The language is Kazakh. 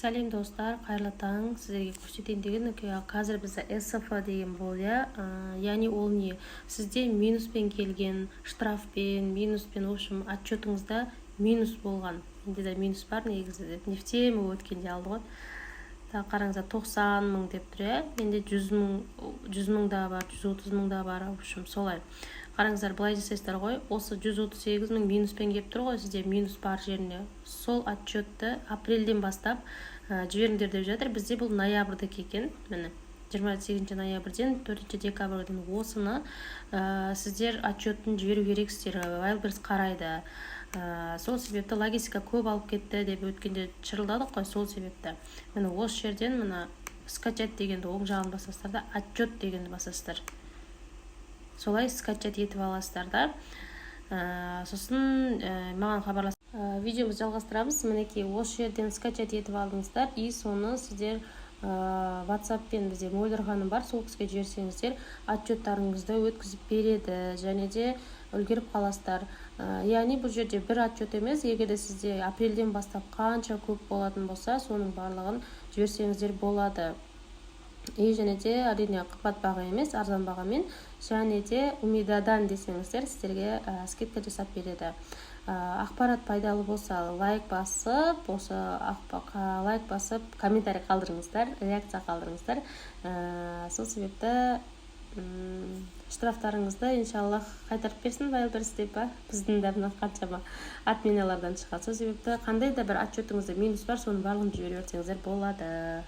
Сәлем достар, қайырлы таң. Сіздерге көрсетейін деген қазір бізде СФ деген бол, яғни ол не? Сізде минуспен келген, штрафпен, минуспен, в общем, отчетыңызда минус болған. Менде де минус бар, негізі нефтемі өткенде алды ғой. Қараңыздар, 90 мың деп тұр, менде 100 мың да бар, 130 мың да бар, в общем, солай. Қараңыздар, былай жасайсыздар ғой, осы 138 мың минуспен кеп тұр ғой, сізде минус бар жеріне. Сол отчетты апрельден бастап жіберіңдер деп жатыр. Бізде бұл ноябрьдікі екен, міне 28 ноябрьден 4 декабрьге дейін осыны сіздер отчеттын жіберу керексіздер. Wildberries қарайды. Сол себепті логистика көп алып кетті деп өткенде шырылдадық қой, сол себепті. Міне осы жерден мына скачать дегенді оң жағын басасыздар да, отчет дегенді басасыздар. Солай скачать етіп аласыздар да. Сосын маған хабарласып видеомызды жалғастырамыз. Мінекей осы жерден скачать етіп алдыңыздар, и соны сіздер WhatsApp-пен бізде Мөлдір ханым бар, сол кісіге жіберсеңіздер отчеттарыңызды өткізіп береді, және де үлгеріп қаласыздар. Яғни бұл жерде бір отчет емес, егер де сізде апрельден бастап қанша көп болатын болса, соның барлығын жіберсеңіздер болады. И және де әрине қымбат баға емес, арзан бағамен, және де Умидадан десеңіздер сіздерге скидка жасап береді. Ақпарат пайдалы болса лайк басып, комментарий қалдырыңыздар, реакция қалдырыңыздар. Сол себепті штрафтарыңызды иншаллах қайтарып берсін Wildberries деп, біздің дәмін қаншама отменалардан шығады. Сол себепті қандай да бір отчетыңызда минус бар, соны барлығын жібере берсеңіздер болады.